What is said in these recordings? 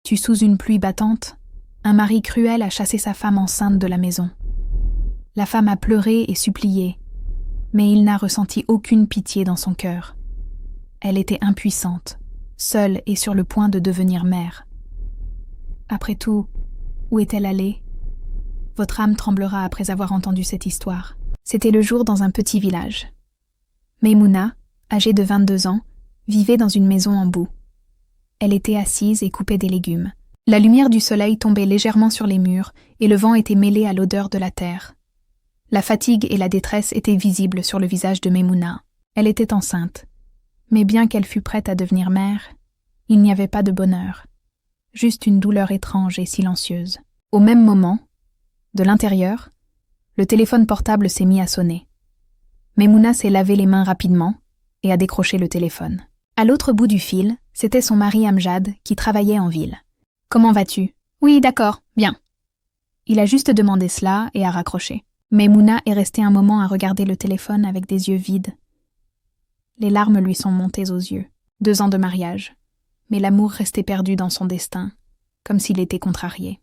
tue sous une pluie battante, un mari cruel a chassé sa femme enceinte de la maison. La femme a pleuré et supplié, mais il n'a ressenti aucune pitié dans son cœur. Elle était impuissante, seule et sur le point de devenir mère. Après tout, où est-elle allée? Votre âme tremblera après avoir entendu cette histoire. C'était le jour dans un petit village. Maimouna, âgée de 22 ans, vivait dans une maison en boue. Elle était assise et coupait des légumes. La lumière du soleil tombait légèrement sur les murs et le vent était mêlé à l'odeur de la terre. La fatigue et la détresse étaient visibles sur le visage de Maimouna. Elle était enceinte. Mais bien qu'elle fût prête à devenir mère, il n'y avait pas de bonheur. Juste une douleur étrange et silencieuse. Au même moment, de l'intérieur, le téléphone portable s'est mis à sonner. Maimouna s'est lavé les mains rapidement et a décroché le téléphone. À l'autre bout du fil, c'était son mari Amjad qui travaillait en ville. « Comment vas-tu ? » ?»« Oui, d'accord, bien. » Il a juste demandé cela et a raccroché. Maimouna est restée un moment à regarder le téléphone avec des yeux vides. Les larmes lui sont montées aux yeux. 2 ans de mariage, mais l'amour restait perdu dans son destin, comme s'il était contrarié.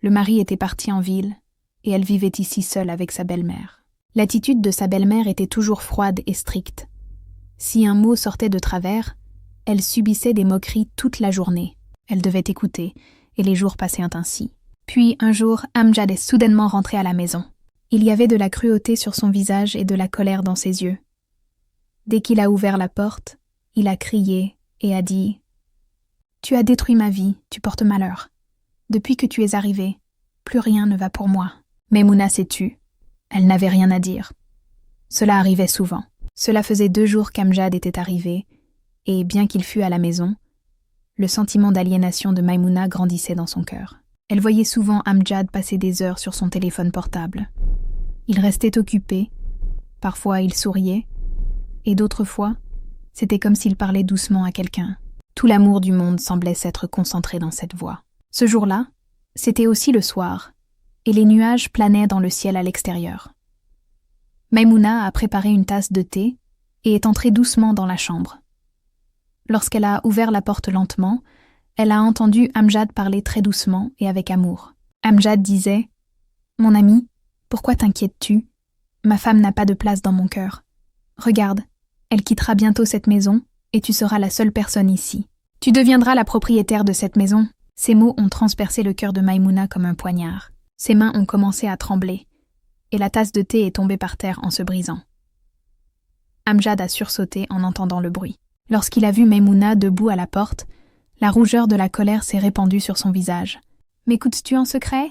Le mari était parti en ville, et elle vivait ici seule avec sa belle-mère. L'attitude de sa belle-mère était toujours froide et stricte. Si un mot sortait de travers, elle subissait des moqueries toute la journée. Elle devait écouter, et les jours passaient ainsi. Puis, un jour, Amjad est soudainement rentré à la maison. Il y avait de la cruauté sur son visage et de la colère dans ses yeux. Dès qu'il a ouvert la porte, il a crié et a dit « Tu as détruit ma vie, tu portes malheur. Depuis que tu es arrivé, plus rien ne va pour moi. » Maimouna s'est tue. Elle n'avait rien à dire. Cela arrivait souvent. Cela faisait 2 jours qu'Amjad était arrivé, et bien qu'il fût à la maison, le sentiment d'aliénation de Maimouna grandissait dans son cœur. Elle voyait souvent Amjad passer des heures sur son téléphone portable. Il restait occupé, parfois il souriait, et d'autres fois, c'était comme s'il parlait doucement à quelqu'un. Tout l'amour du monde semblait s'être concentré dans cette voix. Ce jour-là, c'était aussi le soir, et les nuages planaient dans le ciel à l'extérieur. Maimouna a préparé une tasse de thé et est entrée doucement dans la chambre. Lorsqu'elle a ouvert la porte lentement, elle a entendu Amjad parler très doucement et avec amour. Amjad disait « Mon ami, pourquoi t'inquiètes-tu? Ma femme n'a pas de place dans mon cœur. Regarde, elle quittera bientôt cette maison et tu seras la seule personne ici. Tu deviendras la propriétaire de cette maison. » Ces mots ont transpercé le cœur de Maimouna comme un poignard. Ses mains ont commencé à trembler et la tasse de thé est tombée par terre en se brisant. Amjad a sursauté en entendant le bruit. Lorsqu'il a vu Maimouna debout à la porte, la rougeur de la colère s'est répandue sur son visage. « M'écoutes-tu en secret?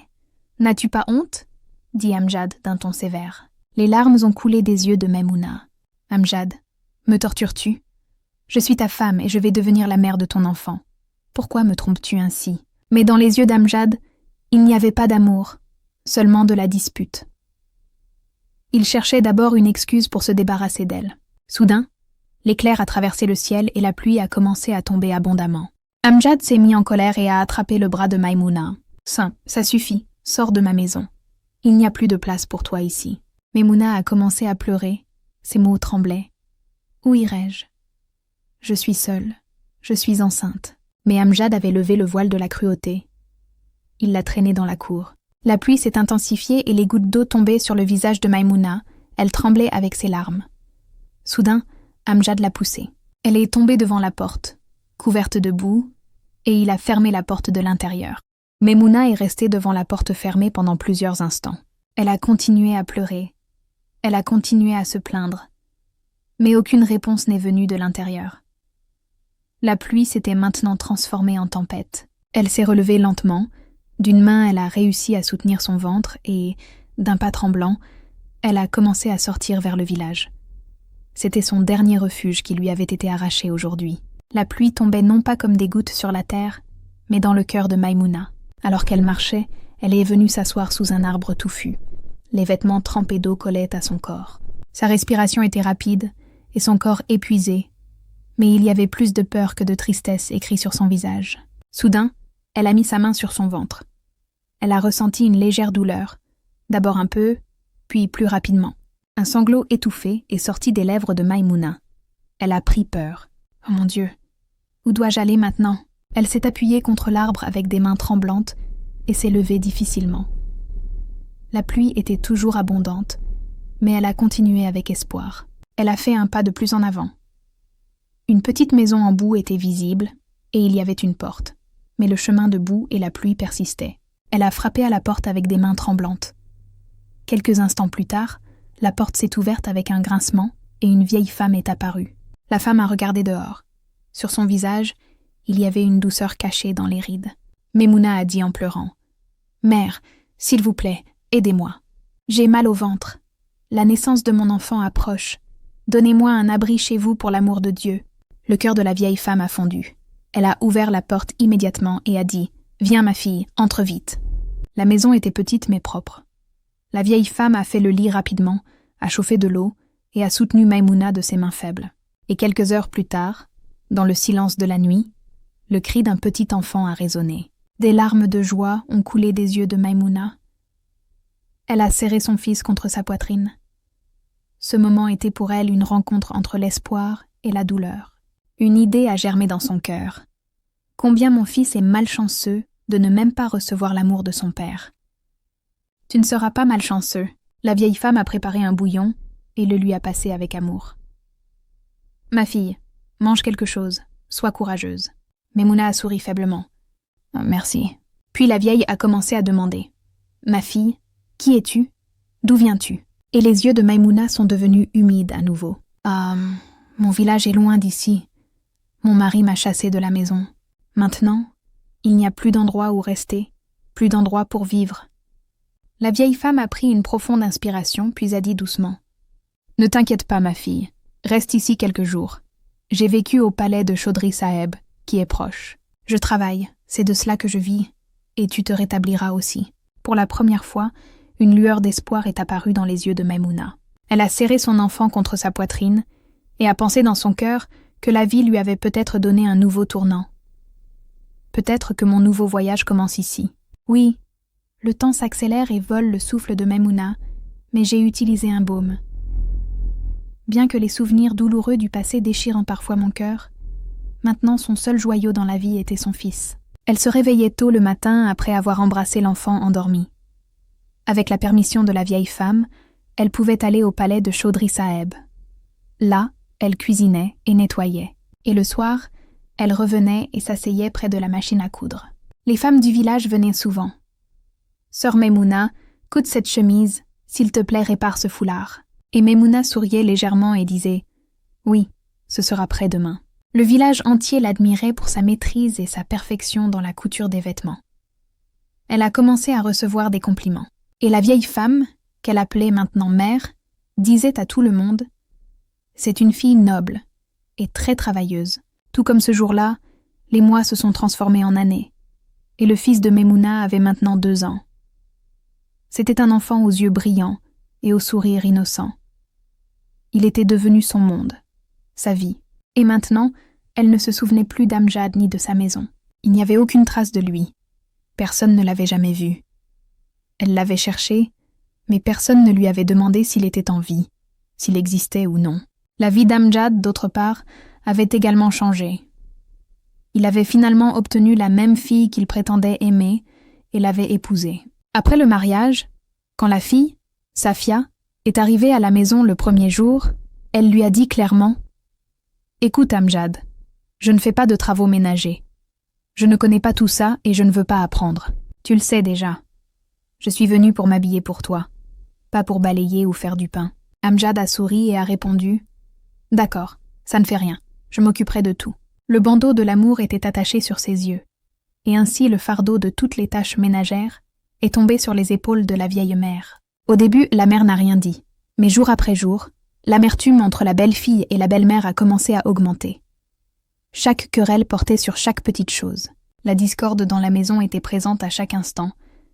N'as-tu pas honte ?» dit Amjad d'un ton sévère. Les larmes ont coulé des yeux de Maimouna. « Amjad, me tortures-tu? Je suis ta femme et je vais devenir la mère de ton enfant. Pourquoi me trompes-tu ainsi ?» Mais dans les yeux d'Amjad, il n'y avait pas d'amour, seulement de la dispute. Il cherchait d'abord une excuse pour se débarrasser d'elle. Soudain, l'éclair a traversé le ciel et la pluie a commencé à tomber abondamment. Amjad s'est mis en colère et a attrapé le bras de Maimouna. « Ça suffit, sors de ma maison. Il n'y a plus de place pour toi ici. » Maimouna a commencé à pleurer, ses mots tremblaient. « Où irai-je? Je suis seule, je suis enceinte. » Mais Amjad avait levé le voile de la cruauté. Il l'a traînée dans la cour. La pluie s'est intensifiée et les gouttes d'eau tombaient sur le visage de Maimouna. Elle tremblait avec ses larmes. Soudain, Amjad l'a poussée. Elle est tombée devant la porte, couverte de boue, et il a fermé la porte de l'intérieur. Maimouna est restée devant la porte fermée pendant plusieurs instants. Elle a continué à pleurer. Elle a continué à se plaindre. Mais aucune réponse n'est venue de l'intérieur. La pluie s'était maintenant transformée en tempête. Elle s'est relevée lentement. D'une main, elle a réussi à soutenir son ventre et, d'un pas tremblant, elle a commencé à sortir vers le village. C'était son dernier refuge qui lui avait été arraché aujourd'hui. La pluie tombait non pas comme des gouttes sur la terre, mais dans le cœur de Maimouna. Alors qu'elle marchait, elle est venue s'asseoir sous un arbre touffu. Les vêtements trempés d'eau collaient à son corps. Sa respiration était rapide et son corps épuisé, mais il y avait plus de peur que de tristesse écrit sur son visage. Soudain, elle a mis sa main sur son ventre. Elle a ressenti une légère douleur, d'abord un peu, puis plus rapidement. Un sanglot étouffé est sorti des lèvres de Maimouna. Elle a pris peur. « Oh mon Dieu, où dois-je aller maintenant ?» Elle s'est appuyée contre l'arbre avec des mains tremblantes et s'est levée difficilement. La pluie était toujours abondante, mais elle a continué avec espoir. Elle a fait un pas de plus en avant. Une petite maison en boue était visible, et il y avait une porte. Mais le chemin de boue et la pluie persistaient. Elle a frappé à la porte avec des mains tremblantes. Quelques instants plus tard, la porte s'est ouverte avec un grincement et une vieille femme est apparue. La femme a regardé dehors. Sur son visage, il y avait une douceur cachée dans les rides. Maimouna a dit en pleurant : « Mère, s'il vous plaît, aidez-moi. J'ai mal au ventre. La naissance de mon enfant approche. Donnez-moi un abri chez vous pour l'amour de Dieu. » Le cœur de la vieille femme a fondu. Elle a ouvert la porte immédiatement et a dit : « Viens ma fille, entre vite. » La maison était petite mais propre. La vieille femme a fait le lit rapidement, a chauffé de l'eau et a soutenu Maimouna de ses mains faibles. Et quelques heures plus tard, dans le silence de la nuit, le cri d'un petit enfant a résonné. Des larmes de joie ont coulé des yeux de Maimouna. Elle a serré son fils contre sa poitrine. Ce moment était pour elle une rencontre entre l'espoir et la douleur. Une idée a germé dans son cœur. Combien mon fils est malchanceux de ne même pas recevoir l'amour de son père. « Tu ne seras pas malchanceux. » La vieille femme a préparé un bouillon et le lui a passé avec amour. « Ma fille, mange quelque chose. Sois courageuse. » Maimouna a souri faiblement. « Merci. » Puis la vieille a commencé à demander. « Ma fille, qui es-tu? D'où viens-tu » Et les yeux de Maimouna sont devenus humides à nouveau. « Mon village est loin d'ici. Mon mari m'a chassée de la maison. Maintenant, il n'y a plus d'endroit où rester, plus d'endroit pour vivre. » La vieille femme a pris une profonde inspiration, puis a dit doucement : « Ne t'inquiète pas, ma fille. Reste ici quelques jours. J'ai vécu au palais de Chaudhry Saheb, qui est proche. Je travaille, c'est de cela que je vis, et tu te rétabliras aussi. » Pour la première fois, une lueur d'espoir est apparue dans les yeux de Maimouna. Elle a serré son enfant contre sa poitrine et a pensé dans son cœur que la vie lui avait peut-être donné un nouveau tournant. Peut-être que mon nouveau voyage commence ici. Oui, le temps s'accélère et vole le souffle de Maimouna, mais j'ai utilisé un baume. Bien que les souvenirs douloureux du passé déchirent parfois mon cœur, maintenant son seul joyau dans la vie était son fils. Elle se réveillait tôt le matin après avoir embrassé l'enfant endormi. Avec la permission de la vieille femme, elle pouvait aller au palais de Chaudhry Saheb. Là, elle cuisinait et nettoyait. Et le soir, elle revenait et s'asseyait près de la machine à coudre. Les femmes du village venaient souvent. « Sœur Maimouna, coute cette chemise, s'il te plaît, répare ce foulard. » Et Maimouna souriait légèrement et disait « Oui, ce sera prêt demain. » Le village entier l'admirait pour sa maîtrise et sa perfection dans la couture des vêtements. Elle a commencé à recevoir des compliments. Et la vieille femme, qu'elle appelait maintenant mère, disait à tout le monde « C'est une fille noble et très travailleuse. » Tout comme ce jour-là, les mois se sont transformés en années, et le fils de Maimouna avait maintenant 2 ans. C'était un enfant aux yeux brillants et au sourire innocent. Il était devenu son monde, sa vie, et maintenant, elle ne se souvenait plus d'Amjad ni de sa maison. Il n'y avait aucune trace de lui. Personne ne l'avait jamais vu. Elle l'avait cherché, mais personne ne lui avait demandé s'il était en vie, s'il existait ou non. La vie d'Amjad, d'autre part, avait également changé. Il avait finalement obtenu la même fille qu'il prétendait aimer et l'avait épousée. Après le mariage, quand la fille, Safia, est arrivée à la maison le premier jour, elle lui a dit clairement « Écoute Amjad, je ne fais pas de travaux ménagers. Je ne connais pas tout ça et je ne veux pas apprendre. Tu le sais déjà. Je suis venue pour m'habiller pour toi, pas pour balayer ou faire du pain. » Amjad a souri et a répondu « D'accord, ça ne fait rien, je m'occuperai de tout. » Le bandeau de l'amour était attaché sur ses yeux, et ainsi le fardeau de toutes les tâches ménagères est tombé sur les épaules de la vieille mère. Au début, la mère n'a rien dit, mais jour après jour, l'amertume entre la belle-fille et la belle-mère a commencé à augmenter. Chaque querelle portait sur chaque petite chose. La discorde dans la maison était présente à chaque instant.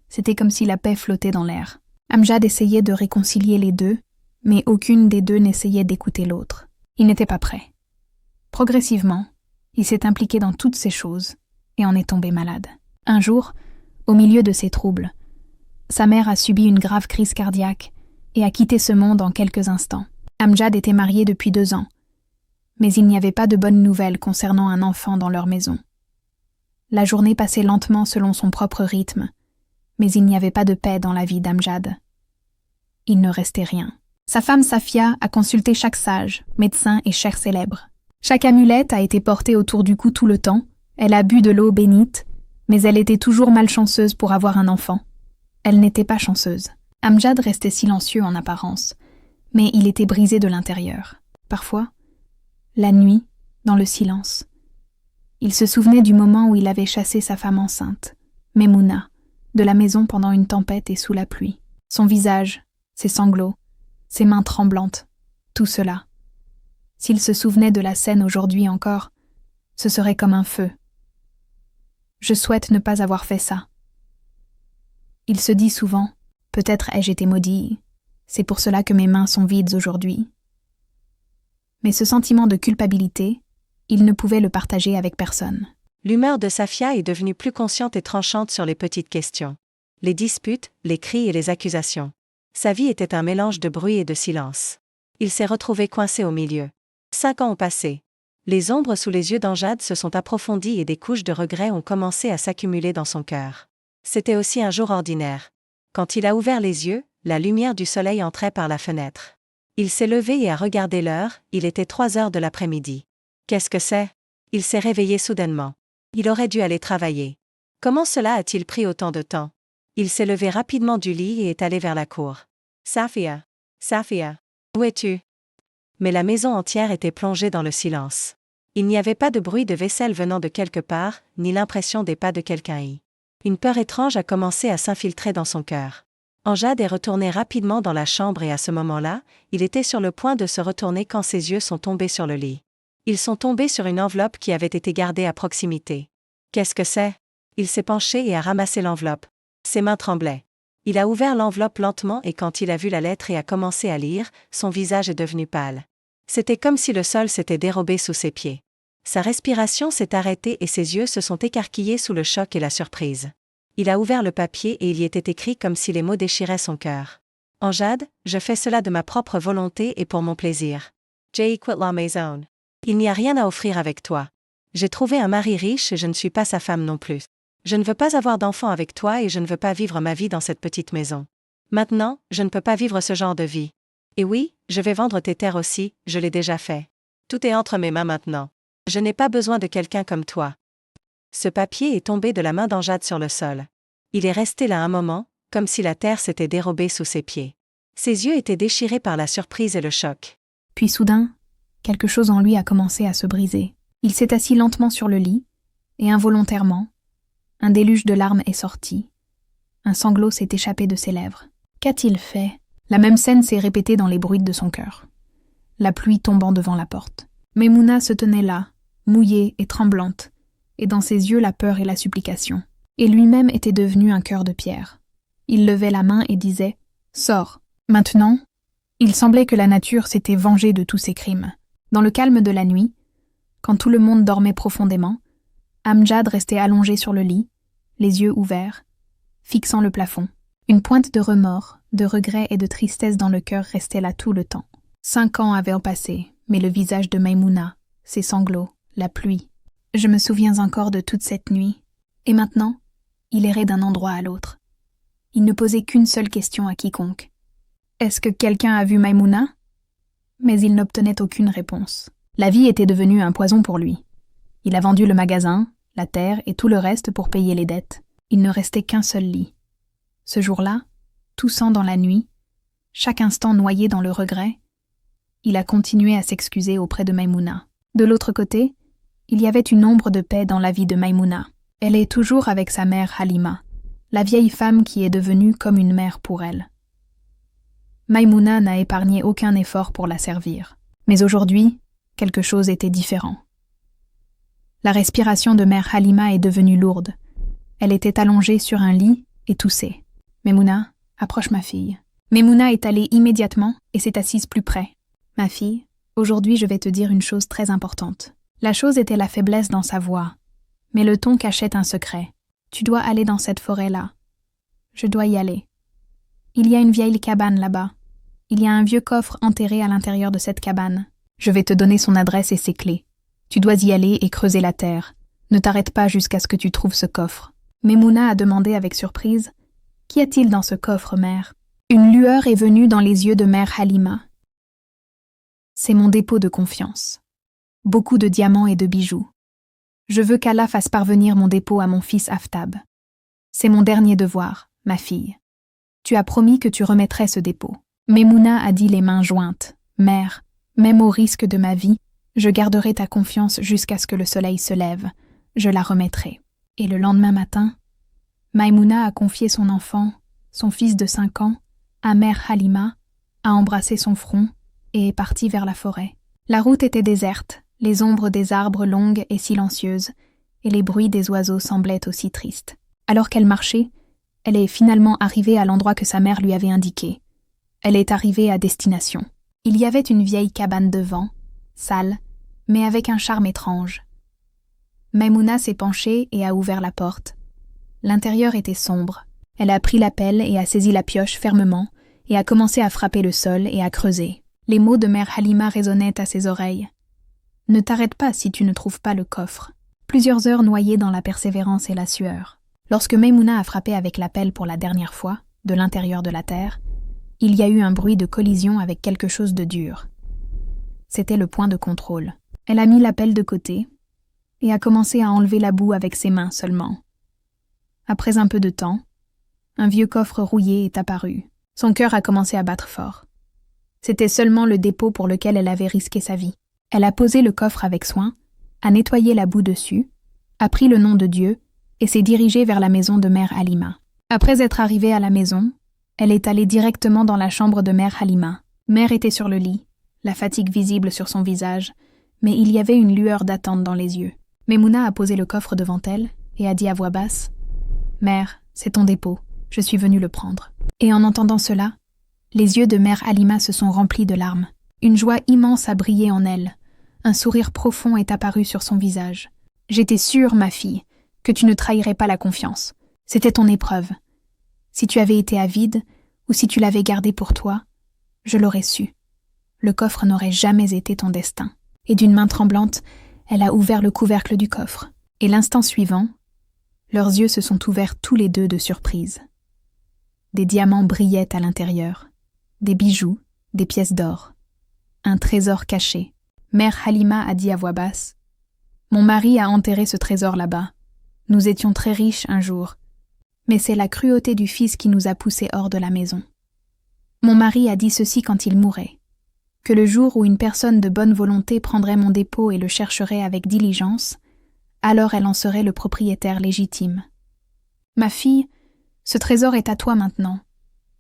C'était comme si la paix flottait dans l'air. Amjad essayait de réconcilier les deux, mais aucune des deux n'essayait d'écouter l'autre. Il n'était pas prêt. Progressivement, il s'est impliqué dans toutes ces choses et en est tombé malade. Un jour, au milieu de ses troubles, sa mère a subi une grave crise cardiaque et a quitté ce monde en quelques instants. Amjad était marié depuis 2 ans, mais il n'y avait pas de bonnes nouvelles concernant un enfant dans leur maison. La journée passait lentement selon son propre rythme, mais il n'y avait pas de paix dans la vie d'Amjad. Il ne restait rien. Sa femme Safia a consulté chaque sage, médecin et cheikh célèbre. Chaque amulette a été portée autour du cou tout le temps, elle a bu de l'eau bénite, mais elle était toujours malchanceuse pour avoir un enfant. Elle n'était pas chanceuse. Amjad restait silencieux en apparence, mais il était brisé de l'intérieur. Parfois, la nuit, dans le silence, il se souvenait du moment où il avait chassé sa femme enceinte, Maimouna, de la maison pendant une tempête et sous la pluie. Son visage, ses sanglots, ses mains tremblantes, tout cela. S'il se souvenait de la scène aujourd'hui encore, ce serait comme un feu. Je souhaite ne pas avoir fait ça. Il se dit souvent, peut-être ai-je été maudit, c'est pour cela que mes mains sont vides aujourd'hui. Mais ce sentiment de culpabilité, il ne pouvait le partager avec personne. L'humeur de Safia est devenue plus consciente et tranchante sur les petites questions. Les disputes, les cris et les accusations. Sa vie était un mélange de bruit et de silence. Il s'est retrouvé coincé au milieu. 5 ans ont passé. Les ombres sous les yeux d'Amjad se sont approfondies et des couches de regrets ont commencé à s'accumuler dans son cœur. C'était aussi un jour ordinaire. Quand il a ouvert les yeux, la lumière du soleil entrait par la fenêtre. Il s'est levé et a regardé l'heure, il était 3 heures de l'après-midi. Qu'est-ce que c'est? Il s'est réveillé soudainement. Il aurait dû aller travailler. Comment cela a-t-il pris autant de temps? Il s'est levé rapidement du lit et est allé vers la cour. Safia, Safia, où es-tu? Mais la maison entière était plongée dans le silence. Il n'y avait pas de bruit de vaisselle venant de quelque part, ni l'impression des pas de quelqu'un. Une peur étrange a commencé à s'infiltrer dans son cœur. Amjad est retourné rapidement dans la chambre et à ce moment-là, il était sur le point de se retourner quand ses yeux sont tombés sur le lit. Ils sont tombés sur une enveloppe qui avait été gardée à proximité. Qu'est-ce que c'est? Il s'est penché et a ramassé l'enveloppe. Ses mains tremblaient. Il a ouvert l'enveloppe lentement et quand il a vu la lettre et a commencé à lire, son visage est devenu pâle. C'était comme si le sol s'était dérobé sous ses pieds. Sa respiration s'est arrêtée et ses yeux se sont écarquillés sous le choc et la surprise. Il a ouvert le papier et il y était écrit comme si les mots déchiraient son cœur. Amjad, je fais cela de ma propre volonté et pour mon plaisir. J'ai quitté la maison. Il n'y a rien à offrir avec toi. J'ai trouvé un mari riche et je ne suis pas sa femme non plus. Je ne veux pas avoir d'enfant avec toi et je ne veux pas vivre ma vie dans cette petite maison. Maintenant, je ne peux pas vivre ce genre de vie. Et oui, je vais vendre tes terres aussi, je l'ai déjà fait. Tout est entre mes mains maintenant. Je n'ai pas besoin de quelqu'un comme toi. Ce papier est tombé de la main d'Amjad sur le sol. Il est resté là un moment, comme si la terre s'était dérobée sous ses pieds. Ses yeux étaient déchirés par la surprise et le choc. Puis soudain, quelque chose en lui a commencé à se briser. Il s'est assis lentement sur le lit, et involontairement, un déluge de larmes est sorti. Un sanglot s'est échappé de ses lèvres. Qu'a-t-il fait? La même scène s'est répétée dans les bruits de son cœur. La pluie tombant devant la porte. Maimouna se tenait là, mouillée et tremblante, et dans ses yeux la peur et la supplication. Et lui-même était devenu un cœur de pierre. Il levait la main et disait « Sors !» Maintenant, il semblait que la nature s'était vengée de tous ses crimes. Dans le calme de la nuit, quand tout le monde dormait profondément, Amjad restait allongé sur le lit, les yeux ouverts, fixant le plafond. Une pointe de remords, de regret et de tristesse dans le cœur restait là tout le temps. 5 ans avaient passé, mais le visage de Maimouna, ses sanglots, la pluie. Je me souviens encore de toute cette nuit. Et maintenant, il errait d'un endroit à l'autre. Il ne posait qu'une seule question à quiconque. Est-ce que quelqu'un a vu Maimouna? Mais il n'obtenait aucune réponse. La vie était devenue un poison pour lui. Il a vendu le magasin, la terre et tout le reste pour payer les dettes. Il ne restait qu'un seul lit. Ce jour-là, toussant dans la nuit, chaque instant noyé dans le regret, il a continué à s'excuser auprès de Maimouna. De l'autre côté, il y avait une ombre de paix dans la vie de Maimouna. Elle est toujours avec sa mère Halima, la vieille femme qui est devenue comme une mère pour elle. Maimouna n'a épargné aucun effort pour la servir. Mais aujourd'hui, quelque chose était différent. La respiration de mère Halima est devenue lourde. Elle était allongée sur un lit et toussait. « Maimouna, approche ma fille. » Maimouna est allée immédiatement et s'est assise plus près. « Ma fille, aujourd'hui je vais te dire une chose très importante. » La chose était la faiblesse dans sa voix, mais le ton cachait un secret. « Tu dois aller dans cette forêt-là. Je dois y aller. Il y a une vieille cabane là-bas. Il y a un vieux coffre enterré à l'intérieur de cette cabane. Je vais te donner son adresse et ses clés. Tu dois y aller et creuser la terre. Ne t'arrête pas jusqu'à ce que tu trouves ce coffre. Maimouna a demandé avec surprise « Qu'y a-t-il dans ce coffre, mère ?» Une lueur est venue dans les yeux de mère Halima. « C'est mon dépôt de confiance. Beaucoup de diamants et de bijoux. Je veux qu'Allah fasse parvenir mon dépôt à mon fils Aftab. C'est mon dernier devoir, ma fille. Tu as promis que tu remettrais ce dépôt. » Maimouna a dit les mains jointes. « Mère, même au risque de ma vie, je garderai ta confiance jusqu'à ce que le soleil se lève. Je la remettrai. » Et le lendemain matin, Maimouna a confié son enfant, son fils de 5 ans, à mère Halima, a embrassé son front et est partie vers la forêt. La route était déserte, les ombres des arbres longues et silencieuses, et les bruits des oiseaux semblaient aussi tristes. Alors qu'elle marchait, elle est finalement arrivée à l'endroit que sa mère lui avait indiqué. Elle est arrivée à destination. Il y avait une vieille cabane devant, sale, mais avec un charme étrange. Maimouna s'est penchée et a ouvert la porte. L'intérieur était sombre. Elle a pris la pelle et a saisi la pioche fermement et a commencé à frapper le sol et à creuser. Les mots de mère Halima résonnaient à ses oreilles. « Ne t'arrête pas si tu ne trouves pas le coffre. » Plusieurs heures noyées dans la persévérance et la sueur. Lorsque Maimouna a frappé avec la pelle pour la dernière fois, de l'intérieur de la terre, il y a eu un bruit de collision avec quelque chose de dur. C'était le point de contrôle. Elle a mis la pelle de côté et a commencé à enlever la boue avec ses mains seulement. Après un peu de temps, un vieux coffre rouillé est apparu. Son cœur a commencé à battre fort. C'était seulement le dépôt pour lequel elle avait risqué sa vie. Elle a posé le coffre avec soin, a nettoyé la boue dessus, a pris le nom de Dieu et s'est dirigée vers la maison de mère Halima. Après être arrivée à la maison, elle est allée directement dans la chambre de mère Halima. Mère était sur le lit, la fatigue visible sur son visage, mais il y avait une lueur d'attente dans les yeux. Maimouna a posé le coffre devant elle et a dit à voix basse « Mère, c'est ton dépôt, je suis venue le prendre. » Et en entendant cela, les yeux de mère Halima se sont remplis de larmes. Une joie immense a brillé en elle. Un sourire profond est apparu sur son visage. « J'étais sûre, ma fille, que tu ne trahirais pas la confiance. C'était ton épreuve. Si tu avais été avide, ou si tu l'avais gardé pour toi, je l'aurais su. Le coffre n'aurait jamais été ton destin. » Et d'une main tremblante, elle a ouvert le couvercle du coffre. Et l'instant suivant, leurs yeux se sont ouverts tous les deux de surprise. Des diamants brillaient à l'intérieur, des bijoux, des pièces d'or. Un trésor caché. Mère Halima a dit à voix basse « Mon mari a enterré ce trésor là-bas. Nous étions très riches un jour, mais c'est la cruauté du fils qui nous a poussés hors de la maison. Mon mari a dit ceci quand il mourait, que le jour où une personne de bonne volonté prendrait mon dépôt et le chercherait avec diligence, alors elle en serait le propriétaire légitime. Ma fille, ce trésor est à toi maintenant.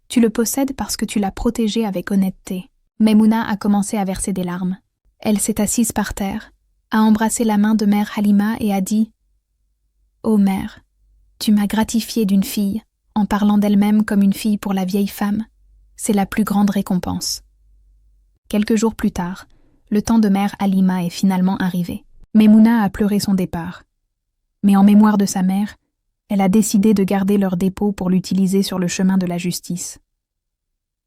Tu le possèdes parce que tu l'as protégé avec honnêteté. » Maimouna a commencé à verser des larmes. Elle s'est assise par terre, a embrassé la main de mère Halima et a dit « Ô mère, tu m'as gratifiée d'une fille, en parlant d'elle-même comme une fille pour la vieille femme. C'est la plus grande récompense. » Quelques jours plus tard, le temps de mère Halima est finalement arrivé. Maimouna a pleuré son départ. Mais en mémoire de sa mère, elle a décidé de garder leur dépôt pour l'utiliser sur le chemin de la justice.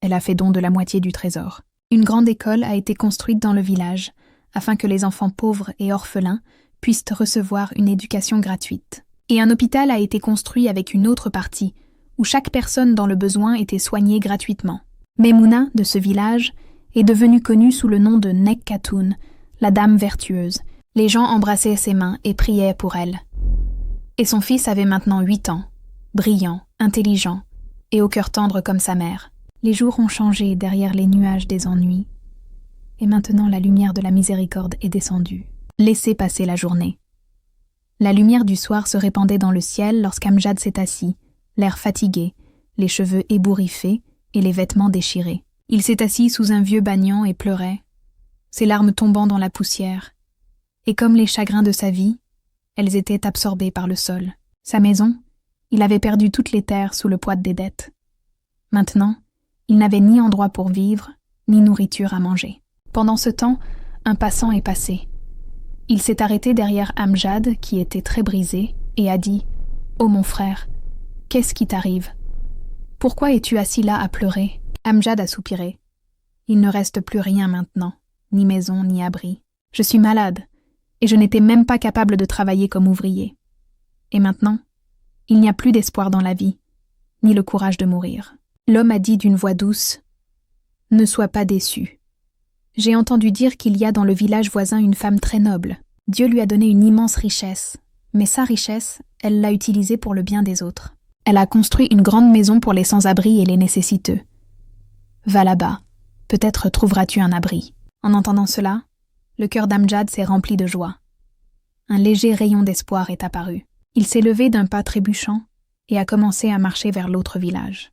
Elle a fait don de la moitié du trésor. Une grande école a été construite dans le village, afin que les enfants pauvres et orphelins puissent recevoir une éducation gratuite. Et un hôpital a été construit avec une autre partie, où chaque personne dans le besoin était soignée gratuitement. Maimouna, de ce village, est devenue connue sous le nom de Nek Khatoun, la dame vertueuse. Les gens embrassaient ses mains et priaient pour elle. Et son fils avait maintenant 8 ans, brillant, intelligent et au cœur tendre comme sa mère. Les jours ont changé derrière les nuages des ennuis. Et maintenant la lumière de la miséricorde est descendue. Laissez passer la journée. La lumière du soir se répandait dans le ciel lorsqu'Amjad s'est assis, l'air fatigué, les cheveux ébouriffés et les vêtements déchirés. Il s'est assis sous un vieux banyan et pleurait, ses larmes tombant dans la poussière. Et comme les chagrins de sa vie, elles étaient absorbées par le sol. Sa maison, il avait perdu toutes les terres sous le poids des dettes. Maintenant, il n'avait ni endroit pour vivre, ni nourriture à manger. Pendant ce temps, un passant est passé. Il s'est arrêté derrière Amjad, qui était très brisé, et a dit « Oh mon frère, qu'est-ce qui t'arrive? Pourquoi es-tu assis là à pleurer ?» Amjad a soupiré. « Il ne reste plus rien maintenant, ni maison, ni abri. Je suis malade, et je n'étais même pas capable de travailler comme ouvrier. Et maintenant, il n'y a plus d'espoir dans la vie, ni le courage de mourir. L'homme a dit d'une voix douce « Ne sois pas déçu. J'ai entendu dire qu'il y a dans le village voisin une femme très noble. Dieu lui a donné une immense richesse, mais sa richesse, elle l'a utilisée pour le bien des autres. Elle a construit une grande maison pour les sans-abri et les nécessiteux. Va là-bas, peut-être trouveras-tu un abri. » En entendant cela, le cœur d'Amjad s'est rempli de joie. Un léger rayon d'espoir est apparu. Il s'est levé d'un pas trébuchant et a commencé à marcher vers l'autre village.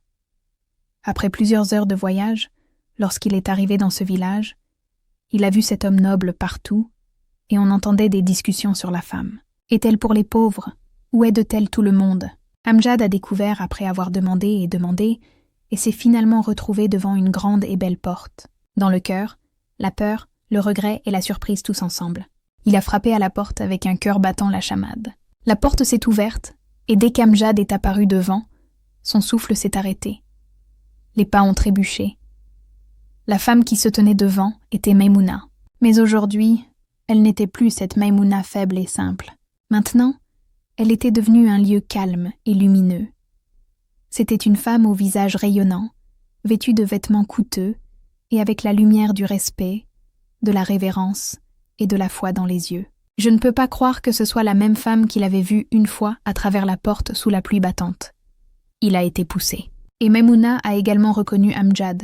Après plusieurs heures de voyage, lorsqu'il est arrivé dans ce village, il a vu cet homme noble partout et on entendait des discussions sur la femme. Est-elle pour les pauvres? Où aide-t-elle tout le monde? Amjad a découvert après avoir demandé et demandé et s'est finalement retrouvé devant une grande et belle porte. Dans le cœur, la peur, le regret et la surprise tous ensemble. Il a frappé à la porte avec un cœur battant la chamade. La porte s'est ouverte, et dès qu'Amjad est apparu devant, son souffle s'est arrêté. Les pas ont trébuché. La femme qui se tenait devant était Maimouna. Mais aujourd'hui, elle n'était plus cette Maimouna faible et simple. Maintenant, elle était devenue un lieu calme et lumineux. C'était une femme au visage rayonnant, vêtue de vêtements coûteux, et avec la lumière du respect, de la révérence et de la foi dans les yeux. Je ne peux pas croire que ce soit la même femme qu'il avait vue une fois à travers la porte sous la pluie battante. Il a été poussé. Et Maimouna a également reconnu Amjad.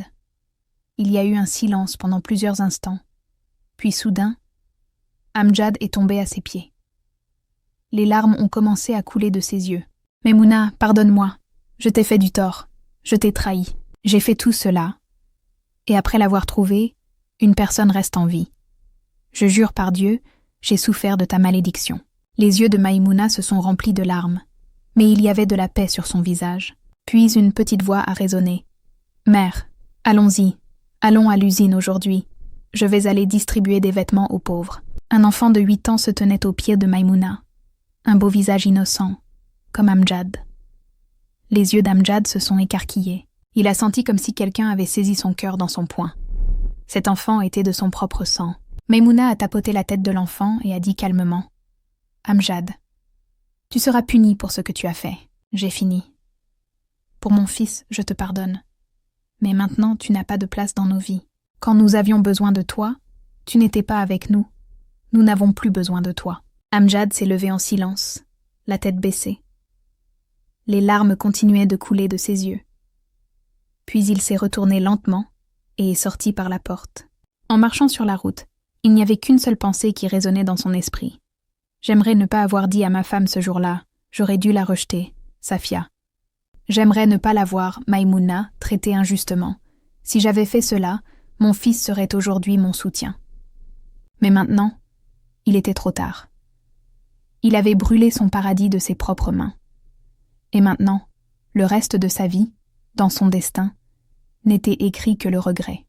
Il y a eu un silence pendant plusieurs instants. Puis soudain, Amjad est tombé à ses pieds. Les larmes ont commencé à couler de ses yeux. « Maimouna, pardonne-moi. Je t'ai fait du tort. Je t'ai trahi. J'ai fait tout cela. Et après l'avoir trouvé, une personne reste en vie. Je jure par Dieu, j'ai souffert de ta malédiction. » Les yeux de Maimouna se sont remplis de larmes, mais il y avait de la paix sur son visage. Puis une petite voix a résonné. « Mère, allons-y. Allons à l'usine aujourd'hui. Je vais aller distribuer des vêtements aux pauvres. » Un enfant de 8 ans se tenait aux pieds de Maimouna. Un beau visage innocent, comme Amjad. Les yeux d'Amjad se sont écarquillés. Il a senti comme si quelqu'un avait saisi son cœur dans son poing. Cet enfant était de son propre sang. Maimouna a tapoté la tête de l'enfant et a dit calmement « Amjad, tu seras puni pour ce que tu as fait. J'ai fini. Pour mon fils, je te pardonne. Mais maintenant, tu n'as pas de place dans nos vies. Quand nous avions besoin de toi, tu n'étais pas avec nous. Nous n'avons plus besoin de toi. » Amjad s'est levé en silence, la tête baissée. Les larmes continuaient de couler de ses yeux. Puis il s'est retourné lentement et est sorti par la porte. En marchant sur la route, il n'y avait qu'une seule pensée qui résonnait dans son esprit. J'aimerais ne pas avoir dit à ma femme ce jour-là, j'aurais dû la rejeter, Safia. J'aimerais ne pas l'avoir, Maimouna, traitée injustement. Si j'avais fait cela, mon fils serait aujourd'hui mon soutien. Mais maintenant, il était trop tard. Il avait brûlé son paradis de ses propres mains. Et maintenant, le reste de sa vie, dans son destin, n'était écrit que le regret.